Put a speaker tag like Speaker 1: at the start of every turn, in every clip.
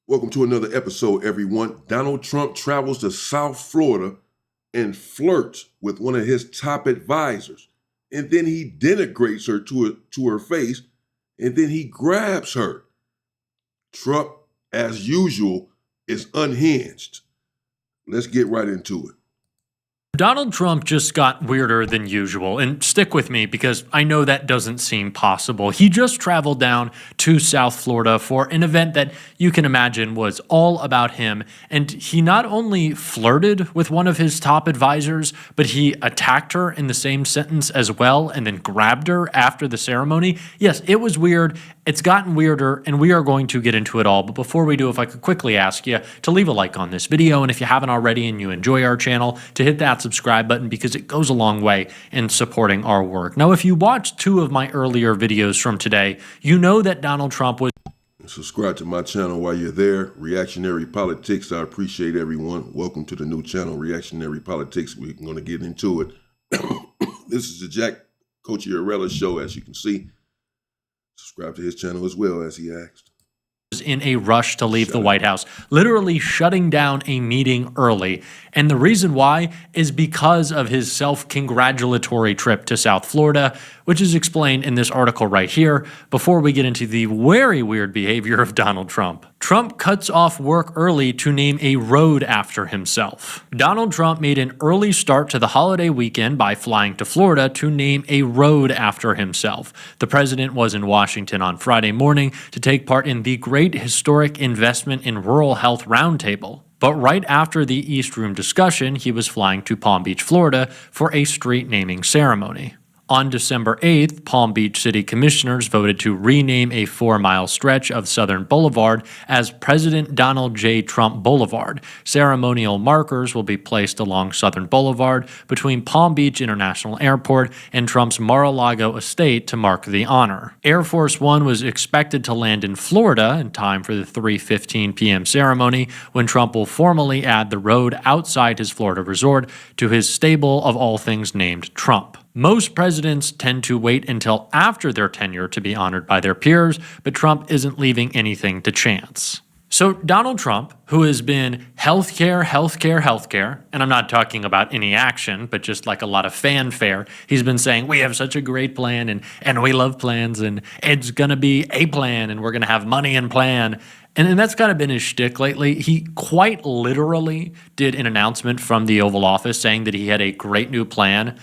Speaker 1: Welcome to another episode, everyone. Donald Trump travels to South Florida and flirts with one of his top advisors. And then he denigrates her to her face, and then he grabs her. Trump, as usual, is unhinged. Let's get right into it.
Speaker 2: Donald Trump just got weirder than usual, and stick with me because I know that doesn't seem possible. He just traveled down to South Florida for an event that you can imagine was all about him, and he not only flirted with one of his top advisors, but he attacked her in the same sentence as well and then grabbed her after the ceremony. Yes, it was weird. It's gotten weirder, and we are going to get into it all. But before we do, if I could quickly ask you to leave a like on this video, and if you haven't already and you enjoy our channel, to hit that subscribe button because it goes a long way in supporting our work. Now, if you watched two of my earlier videos from today, you know that Donald Trump was...
Speaker 1: Subscribe to my channel while you're there. Reactionary Politics. I appreciate everyone. Welcome to the new channel, Reactionary Politics. We're going to get into it. This is the Jack Cochiarella show, as you can see. Subscribe to his channel as well, as he asked.
Speaker 2: In a rush to leave the White House, literally shutting down a meeting early. And the reason why is because of his self-congratulatory trip to South Florida, which is explained in this article right here. Before we get into the very weird behavior of Donald Trump. Trump cuts off work early to name a road after himself. Donald Trump made an early start to the holiday weekend by flying to Florida to name a road after himself. The president was in Washington on Friday morning to take part in the Great Historic Investment in Rural Health Roundtable. But right after the East Room discussion, he was flying to Palm Beach, Florida for a street naming ceremony. On December 8th, Palm Beach City Commissioners voted to rename a 4-mile stretch of Southern Boulevard as President Donald J. Trump Boulevard. Ceremonial markers will be placed along Southern Boulevard between Palm Beach International Airport and Trump's Mar-a-Lago estate to mark the honor. Air Force One was expected to land in Florida in time for the 3:15 p.m. ceremony, when Trump will formally add the road outside his Florida resort to his stable of all things named Trump. Most presidents tend to wait until after their tenure to be honored by their peers, but Trump isn't leaving anything to chance. So Donald Trump, who has been healthcare, and I'm not talking about any action, but just like a lot of fanfare, he's been saying, we have such a great plan, and we love plans, and it's going to be a plan, and we're going to have money and plan. And that's kind of been his shtick lately. He quite literally did an announcement from the Oval Office saying that he had a great new plan.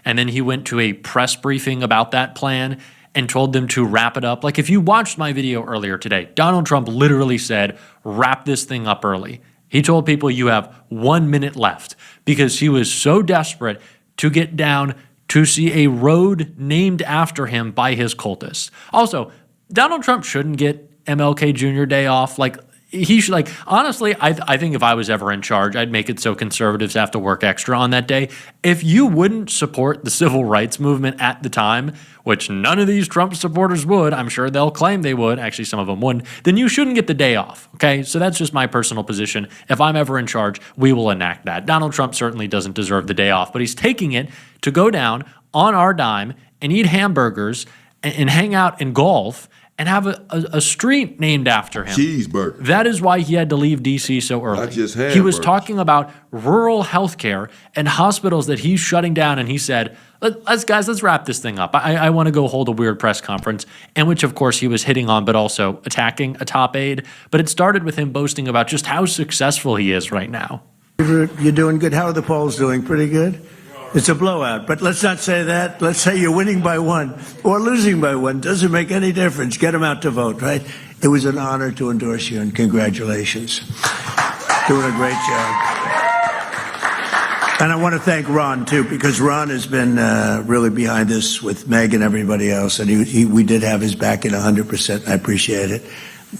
Speaker 2: And then he went to a press briefing about that plan and told them to wrap it up. Like, if you watched my video earlier today, Donald Trump literally said, wrap this thing up early. He told people you have 1 minute left because he was so desperate to get down to see a road named after him by his cultists. Also, Donald Trump shouldn't get MLK Jr. Day off. Like, he should, honestly, I think if I was ever in charge, I'd make it so conservatives have to work extra on that day. If you wouldn't support the civil rights movement at the time, which none of these Trump supporters would, I'm sure they'll claim they would, actually some of them wouldn't, then you shouldn't get the day off, okay? So that's just my personal position. If I'm ever in charge, we will enact that. Donald Trump certainly doesn't deserve the day off, but he's taking it to go down on our dime and eat hamburgers and hang out and golf and have a street named after him.
Speaker 1: Cheeseburger.
Speaker 2: That is why he had to leave D.C. so early.
Speaker 1: Not just hamburgers.
Speaker 2: He was talking about rural health care and hospitals that he's shutting down, and he said, let's wrap this thing up. I want to go hold a weird press conference, and which, of course, he was hitting on but also attacking a top aide. But it started with him boasting about just how successful he is right now.
Speaker 3: You're doing good. How are the polls doing? Pretty good? It's a blowout, but let's not say that. Let's say you're winning by 1 or losing by 1. Doesn't make any difference. Get them out to vote, right? It was an honor to endorse you, and congratulations. Doing a great job. And I want to thank Ron, too, because Ron has been really behind this with Meg and everybody else, and we did have his back in 100%. I appreciate it,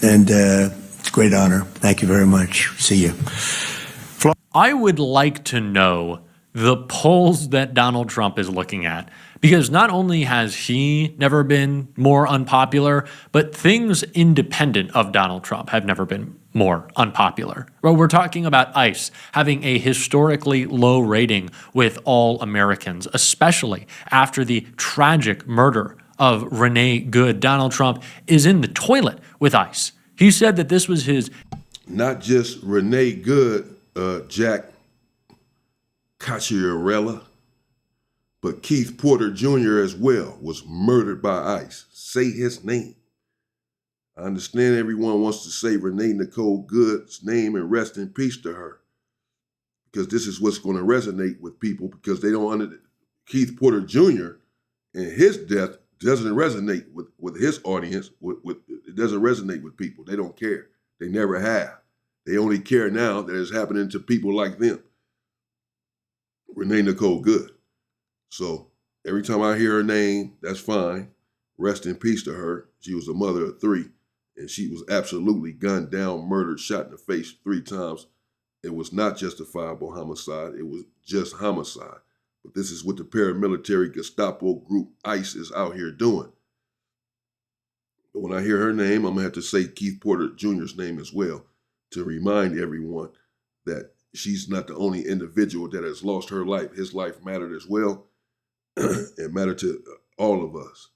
Speaker 3: and it's a great honor. Thank you very much. See you.
Speaker 2: I would like to know the polls that Donald Trump is looking at, because not only has he never been more unpopular, but things independent of Donald Trump have never been more unpopular. Well, we're talking about ICE having a historically low rating with all Americans, especially after the tragic murder of Renee Good. Donald Trump is in the toilet with ICE. He said that this was his.
Speaker 1: Not just Renee Good, Jack Cacciarella, but Keith Porter Jr. as well was murdered by ICE. Say his name. I understand everyone wants to say Renee Nicole Good's name and rest in peace to her, because this is what's going to resonate with people, because they don't under Keith Porter Jr. and his death doesn't resonate with his audience. It doesn't resonate with people. They don't care. They never have. They only care now that it's happening to people like them. Renee Nicole Good. So every time I hear her name, that's fine. Rest in peace to her. She was a mother of 3, and she was absolutely gunned down, murdered, shot in the face 3 times. It was not justifiable homicide. It was just homicide. But this is what the paramilitary Gestapo group ICE is out here doing. But when I hear her name, I'm going to have to say Keith Porter Jr.'s name as well, to remind everyone that she's not the only individual that has lost her life. His life mattered as well. It mattered to all of us.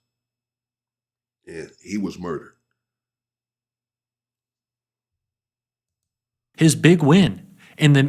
Speaker 1: And he was murdered.
Speaker 2: His big win in the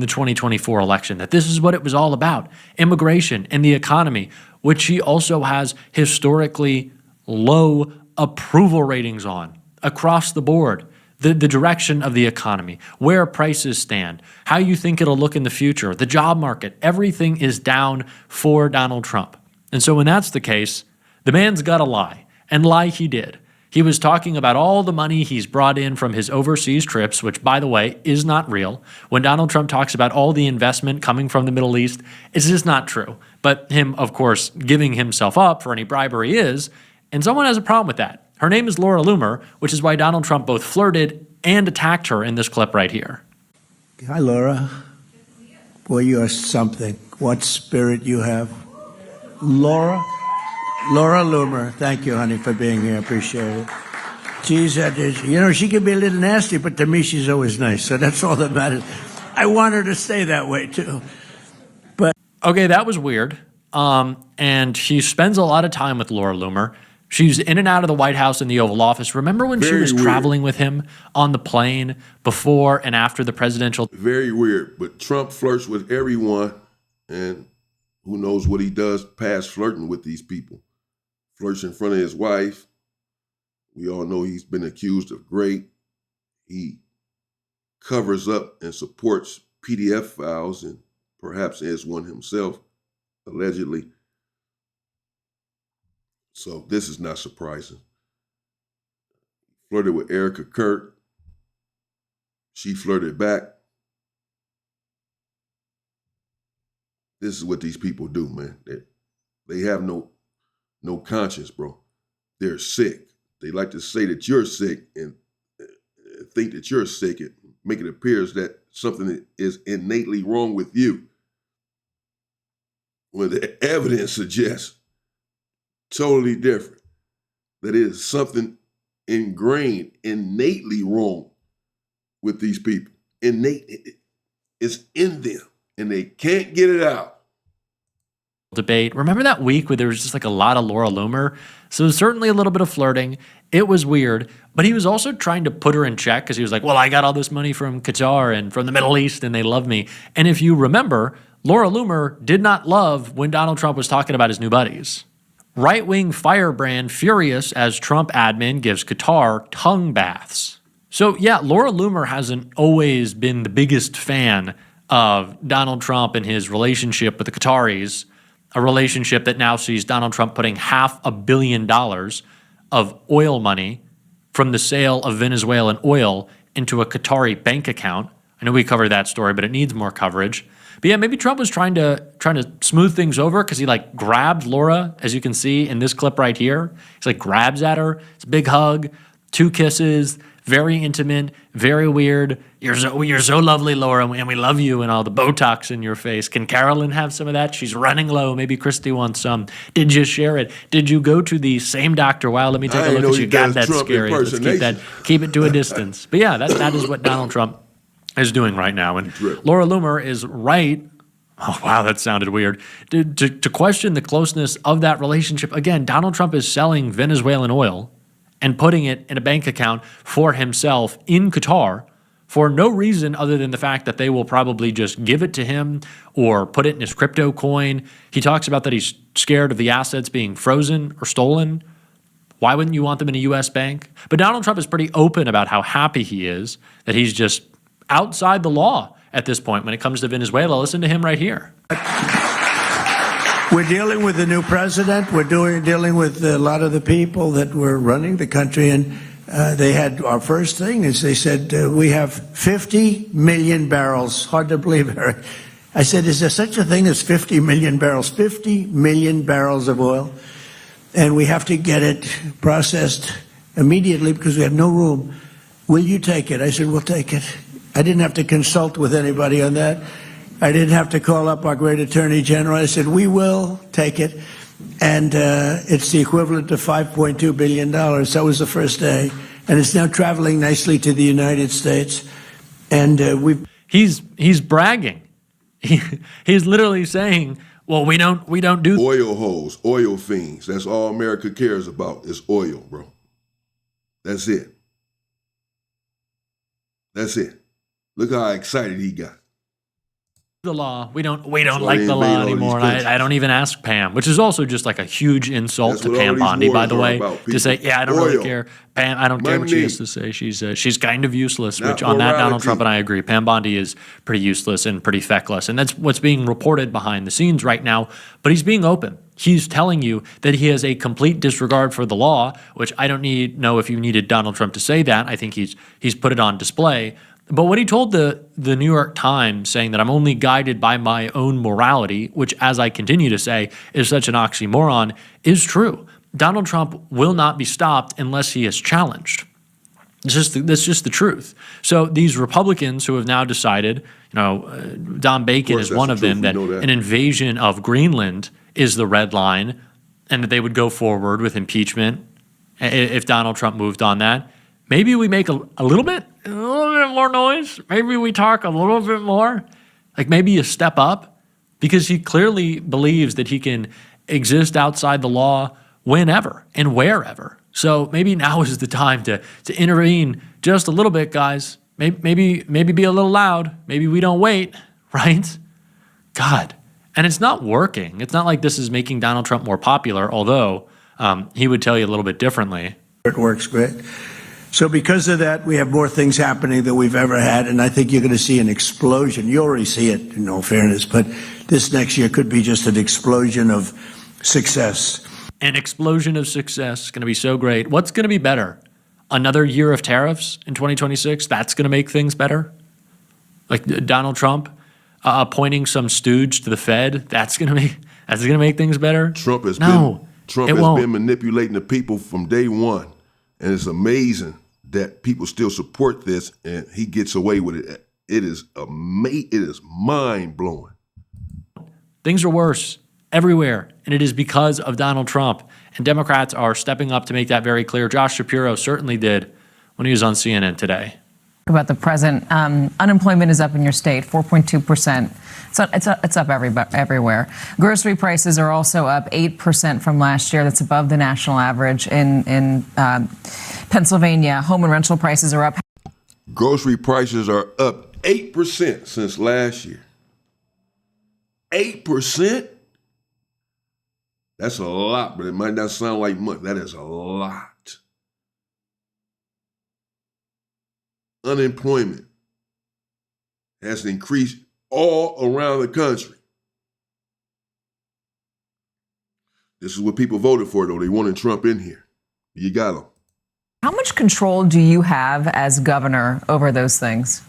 Speaker 2: 2024 election, that this is what it was all about: immigration and the economy, which he also has historically low approval ratings on across the board. The direction of the economy, where prices stand, how you think it'll look in the future, the job market, everything is down for Donald Trump. And so when that's the case, the man's got to lie, and lie he did. He was talking about all the money he's brought in from his overseas trips, which, by the way, is not real. When Donald Trump talks about all the investment coming from the Middle East, it's just not true. But him, of course, giving himself up for any bribery is, and someone has a problem with that. Her name is Laura Loomer, which is why Donald Trump both flirted and attacked her in this clip right here.
Speaker 3: Hi, Laura. Boy, you are something. What spirit you have. Laura Loomer, thank you, honey, for being here. Appreciate it. Geez, she can be a little nasty, but to me, she's always nice. So that's all that matters. I want her to stay that way, too. But
Speaker 2: okay, that was weird. And she spends a lot of time with Laura Loomer. She's in and out of the White House and the Oval Office. Remember when she was traveling with him on the plane before and after the presidential?
Speaker 1: Very weird. But Trump flirts with everyone, and who knows what he does past flirting with these people. Flirts in front of his wife. We all know he's been accused of rape. He covers up and supports PDF files, and perhaps as one himself, allegedly. So this is not surprising. Flirted with Erica Kirk. She flirted back. This is what these people do, man. They have no conscience, bro. They're sick. They like to say that you're sick and think that you're sick and make it appear that something is innately wrong with you, when the evidence suggests totally different. That is something ingrained, innately wrong with these people. Innate, it's in them, and they can't get it out.
Speaker 2: Debate. Remember that week where there was just like a lot of Laura Loomer? So certainly a little bit of flirting. It was weird, but he was also trying to put her in check, because he was like, well, I got all this money from Qatar and from the Middle East, and they love me. And if you remember, Laura Loomer did not love when Donald Trump was talking about his new buddies. Right-wing firebrand furious as Trump admin gives Qatar tongue baths. So yeah, Laura Loomer hasn't always been the biggest fan of Donald Trump and his relationship with the Qataris, a relationship that now sees Donald Trump putting $500 million of oil money from the sale of Venezuelan oil into a Qatari bank account. I know we covered that story, but it needs more coverage. But yeah, maybe Trump was trying to smooth things over, because he like grabbed Laura, as you can see in this clip right here. He's like grabs at her. It's a big hug, 2 kisses, very intimate, very weird. You're so lovely, Laura, and we love you, and all the Botox in your face. Can Carolyn have some of that? She's running low. Maybe Christy wants some. Did you share it? Did you go to the same doctor? Wow, let me take a look at you. God, that's scary. Let's keep it to a distance. But yeah, that is what Donald Trump is doing right now. And Laura Loomer is right. Oh, wow, that sounded weird. To question the closeness of that relationship. Again, Donald Trump is selling Venezuelan oil, and putting it in a bank account for himself in Qatar for no reason other than the fact that they will probably just give it to him or put it in his crypto coin. He talks about that he's scared of the assets being frozen or stolen. Why wouldn't you want them in a U.S. bank? But Donald Trump is pretty open about how happy he is that he's just outside the law at this point when it comes to Venezuela. Listen to him right here.
Speaker 3: We're dealing with the new president. We're dealing with a lot of the people that were running the country. And they had, our first thing is they said, we have 50 million barrels. Hard to believe, Eric. I said, is there such a thing as 50 million barrels? 50 million barrels of oil. And we have to get it processed immediately because we have no room. Will you take it? I said, we'll take it. I didn't have to consult with anybody on that. I didn't have to call up our great attorney general. I said, we will take it. And it's the equivalent of $5.2 billion. That was the first day. And it's now traveling nicely to the United States. And
Speaker 2: He's bragging. He's literally saying, well, we don't do
Speaker 1: oil holes, oil fiends. That's all America cares about is oil, bro. That's it. That's it. Look how excited he got.
Speaker 2: the law. We don't like the law anymore. And I don't even ask Pam, which is also just like a huge insult to Pam Bondi, by the way, to say, yeah, I don't really care. Pam, I don't care what she has to say. She's kind of useless, which on that Donald Trump and I agree. Pam Bondi is pretty useless and pretty feckless. And that's what's being reported behind the scenes right now. But he's being open. He's telling you that he has a complete disregard for the law, which I don't know if you needed Donald Trump to say that. I think he's put it on display. But what he told the New York Times, saying that I'm only guided by my own morality, which, as I continue to say, is such an oxymoron, is true. Donald Trump will not be stopped unless he is challenged. That's just the truth. So these Republicans who have now decided, Don Bacon is one of them, that an invasion of Greenland is the red line, and that they would go forward with impeachment if Donald Trump moved on that. Maybe we make a little bit more noise. Maybe we talk a little bit more. Like maybe you step up, because he clearly believes that he can exist outside the law whenever and wherever. So maybe now is the time to intervene just a little bit, guys. Maybe be a little loud. Maybe we don't wait, right? God. And it's not working. It's not like this is making Donald Trump more popular, although he would tell you a little bit differently.
Speaker 3: It works great. So because of that, we have more things happening than we've ever had, and I think you're going to see an explosion. You already see it, in all fairness, but this next year could be just an explosion of success.
Speaker 2: An explosion of success. Going to be so great. What's going to be better? Another year of tariffs in 2026? That's going to make things better? Like Donald Trump appointing some stooge to the Fed? That's going to make things better?
Speaker 1: Trump has been manipulating the people from day one, and it's amazing that people still support this, and he gets away with it. It is mind-blowing.
Speaker 2: Things are worse everywhere, and it is because of Donald Trump. And Democrats are stepping up to make that very clear. Josh Shapiro certainly did when he was on CNN today.
Speaker 4: About the present, unemployment is up in your state, 4.2%. It's up everywhere. Grocery prices are also up 8% from last year. That's above the national average. In Pennsylvania, home and rental prices are up.
Speaker 1: Grocery prices are up 8% since last year. 8%? That's a lot, but it might not sound like much. That is a lot. Unemployment has increased all around the country. This is what people voted for, though. They wanted Trump in here. You got him.
Speaker 4: How much control do you have as governor over those things?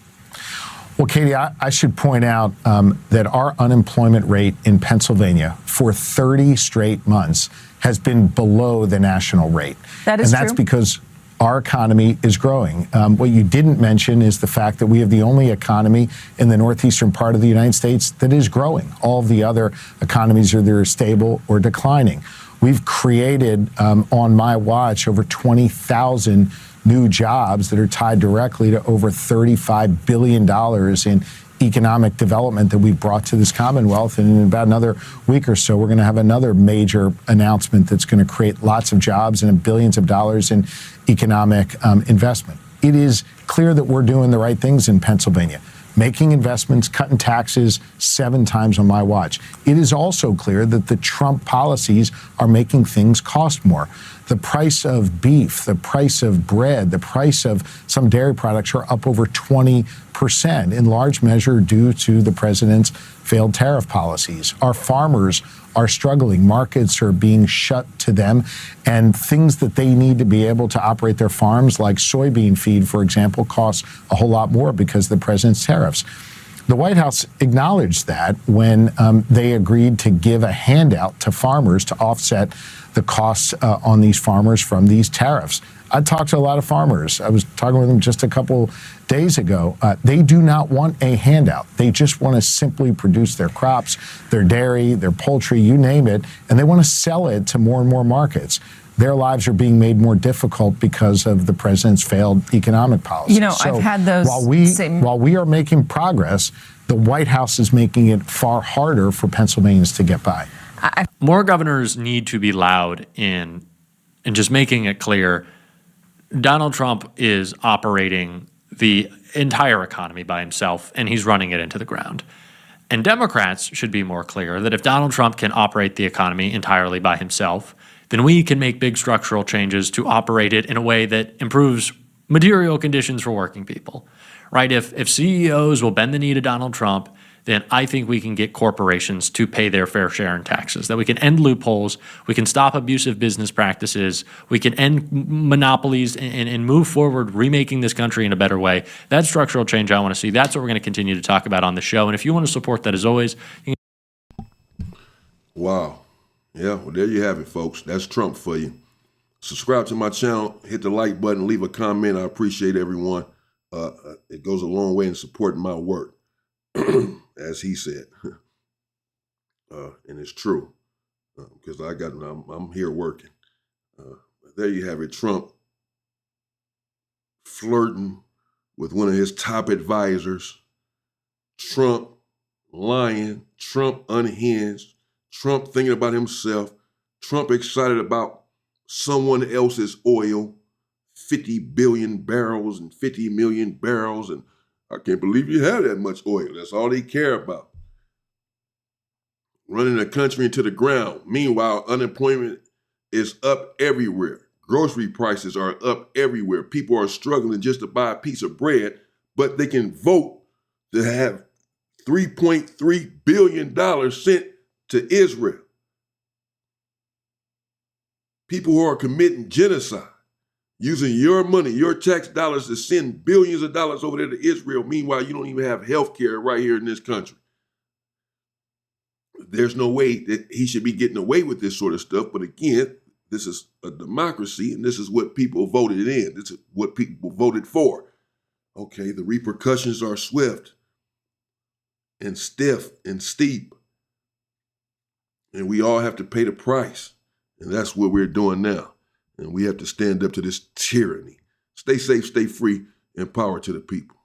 Speaker 5: Well, Katie, I should point out that our unemployment rate in Pennsylvania for 30 straight months has been below the national rate.
Speaker 4: That is
Speaker 5: true. And that's because our economy is growing. What you didn't mention is the fact that we have the only economy in the northeastern part of the United States that is growing. All of the other economies are either stable or declining. We've created, on my watch, over 20,000 new jobs that are tied directly to over $35 billion in economic development that we've brought to this Commonwealth. And in about another week or so, we're going to have another major announcement that's going to create lots of jobs and billions of dollars in economic investment. It is clear that we're doing the right things in Pennsylvania, making investments, cutting taxes 7 times on my watch. It is also clear that the Trump policies are making things cost more. The price of beef, the price of bread, the price of some dairy products are up over 20%, in large measure due to the president's failed tariff policies. Our farmers are struggling. Markets are being shut to them, and things that they need to be able to operate their farms, like soybean feed, for example, costs a whole lot more because of the president's tariffs. The White House acknowledged that when they agreed to give a handout to farmers to offset the costs on these farmers from these tariffs. I talked to a lot of farmers. I was talking with them just a couple days ago. They do not want a handout. They just want to simply produce their crops, their dairy, their poultry, you name it, and they want to sell it to more and more markets. Their lives are being made more difficult because of the president's failed economic policy.
Speaker 4: You know, I've had those
Speaker 5: while we are making progress, the White House is making it far harder for Pennsylvanians to get by.
Speaker 2: More governors need to be loud in just making it clear Donald Trump is operating the entire economy by himself, and he's running it into the ground. And Democrats should be more clear that if Donald Trump can operate the economy entirely by himself, then we can make big structural changes to operate it in a way that improves material conditions for working people, right? If CEOs will bend the knee to Donald Trump, then I think we can get corporations to pay their fair share in taxes, that we can end loopholes, we can stop abusive business practices, we can end monopolies and move forward, remaking this country in a better way. That's structural change I want to see. That's what we're going to continue to talk about on the show. And if you want to support that, as always, you can.
Speaker 1: Wow. Yeah, well, there you have it, folks. That's Trump for you. Subscribe to my channel, hit the like button, leave a comment. I appreciate everyone. It goes a long way in supporting my work, as he said. And it's true, because I'm here working. There you have it, Trump flirting with one of his top advisors, Trump lying, Trump unhinged, Trump thinking about himself, Trump excited about someone else's oil, 50 billion barrels and 50 million barrels, and I can't believe you have that much oil. That's all they care about. Running the country into the ground. Meanwhile, unemployment is up everywhere. Grocery prices are up everywhere. People are struggling just to buy a piece of bread, but they can vote to have $3.3 billion sent to Israel. People who are committing genocide, using your money, your tax dollars to send billions of dollars over there to Israel. Meanwhile, you don't even have health care right here in this country. There's no way that he should be getting away with this sort of stuff. But again, this is a democracy, and this is what people voted in. This is what people voted for. Okay, the repercussions are swift and stiff and steep. And we all have to pay the price. And that's what we're doing now. And we have to stand up to this tyranny. Stay safe, stay free, and power to the people.